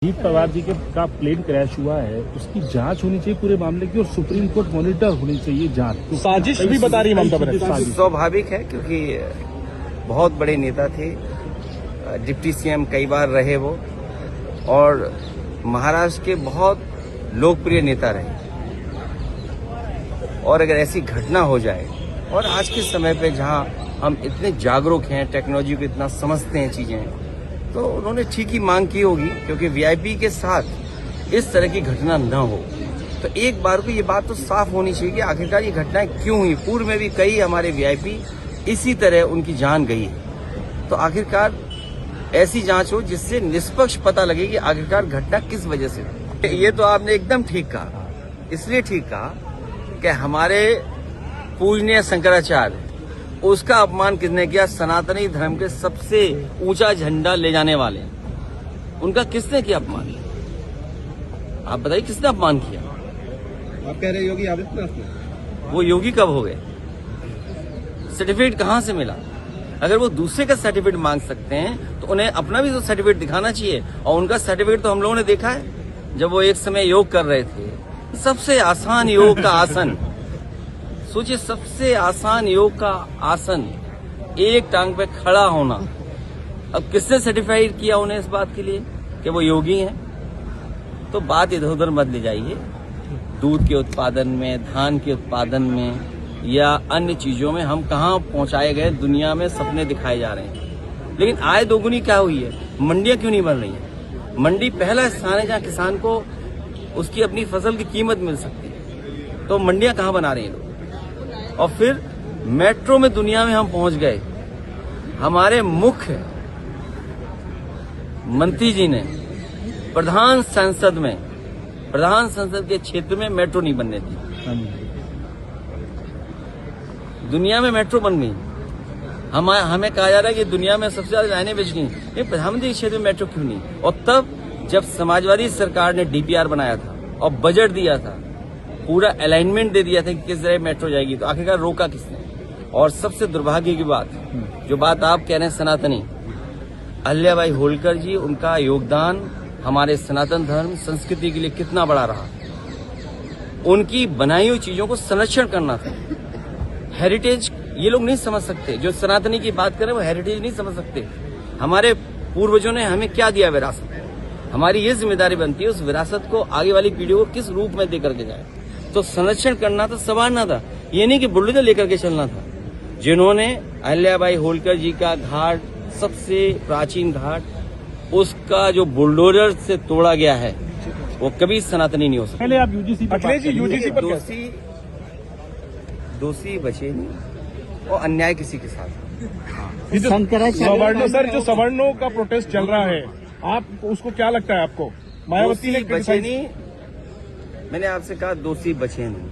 अजीत पवार जी का plane crash हुआ है, उसकी जांच होनी चाहिए पूरे मामले की और सुप्रीम कोर्ट मॉनिटर होनी चाहिए जांच। तो साजिश भी बता रही ममता बनर्जी। स्वाभाविक है क्योंकि बहुत बड़े नेता थे, डिप्टी सीएम कई बार रहे वो, और महाराष्ट्र के बहुत लोकप्रिय नेता रहे। और अगर ऐसी घटना हो जाए, और आज के समय पे जहां हम इतने जागरूक हैं, टेक्नोलॉजी को इतना समझते हैं चीजें, तो उन्होंने ठीक ही मांग की होगी, क्योंकि वीआईपी के साथ इस तरह की घटना न हो। तो एक बार को ये बात तो साफ होनी चाहिए कि आखिरकार ये घटनाएं क्यों हुई। पूर्व में भी कई हमारे वीआईपी इसी तरह उनकी जान गई है। तो आखिरकार ऐसी जांच हो जिससे निष्पक्ष पता लगे कि आखिरकार घटना किस वजह से हुई। ये तो आपने एकदम ठीक कहा, इसलिए ठीक कहा कि हमारे पूजनीय शंकराचार्य, उसका अपमान किसने किया? सनातनी धर्म के सबसे ऊंचा झंडा ले जाने वाले, उनका किसने किया अपमान? आप बताइए किसने अपमान किया? आप कह रहे योगी आदित्यनाथ ने? वो योगी कब हो गए? सर्टिफिकेट कहां से मिला? अगर वो दूसरे का सर्टिफिकेट मांग सकते हैं तो उन्हें अपना भी तो सर्टिफिकेट दिखाना चाहिए। और उनका सर्टिफिकेट तो हम लोगों ने देखा है, जब वो एक समय योग कर रहे थे। सबसे आसान योग का आसन सोचिए, सबसे आसान योग का आसन, एक टांग पे खड़ा होना। अब किसने सर्टिफाइड किया उन्हें इस बात के लिए कि वो योगी हैं? तो बात इधर उधर मत ले जाइए। दूध के उत्पादन में, धान के उत्पादन में या अन्य चीजों में हम कहां पहुंचाए गए? दुनिया में सपने दिखाए जा रहे हैं, लेकिन आय दोगुनी क्या हुई है? मंडियां क्यों नहीं बन रही हैं? मंडी पहला स्थान है जहां किसान को उसकी अपनी फसल की कीमत मिल सकती है। तो मंडियां कहां बना रहे हैं लोग? और फिर मेट्रो में दुनिया में हम पहुंच गए। हमारे मुख्य मंत्री जी ने प्रधान संसद के क्षेत्र में मेट्रो नहीं बनने दी। दुनिया में मेट्रो बन गई। हमें कहा जा रहा है कि दुनिया में सबसे ज्यादा लाइनें बिछ गई, ये प्रधानमंत्री के क्षेत्र में मेट्रो क्यों नहीं? और तब जब समाजवादी सरकार ने डीपीआर बनाया था और बजट दिया था, पूरा अलाइनमेंट दे दिया था कि किस तरह मेट्रो जाएगी, तो आखिरकार रोका किसने? और सबसे दुर्भाग्य की बात, जो बात आप कह रहे हैं सनातनी, अहिल्याबाई होलकर जी, उनका योगदान हमारे सनातन धर्म संस्कृति के लिए कितना बड़ा रहा। उनकी बनाई हुई चीजों को संरक्षण करना था। हेरिटेज ये लोग नहीं समझ सकते, जो सनातनी की बात करें वो हेरिटेज नहीं समझ सकते। हमारे पूर्वजों ने हमें क्या दिया विरासत, हमारी ये जिम्मेदारी बनती है उस विरासत को आगे वाली पीढ़ियों को किस रूप में दे करके जाए। तो संरक्षण करना था, संवारना था, ये नहीं कि बुलडोजर लेकर के चलना था। जिन्होंने अहिल्याबाई होलकर जी का घाट, सबसे प्राचीन घाट, उसका जो बुलडोजर से तोड़ा गया है, वो कभी सनातनी नहीं हो सकता। पहले आप यूजीसी पर दोषी बचे नहीं, और अन्याय किसी के साथ। सर, जो सवर्णों का प्रोटेस्ट चल रहा है, आप उसको क्या लगता है आपको? मायावती ने बचे नहीं, मैंने आपसे कहा दोषी बचे नहीं।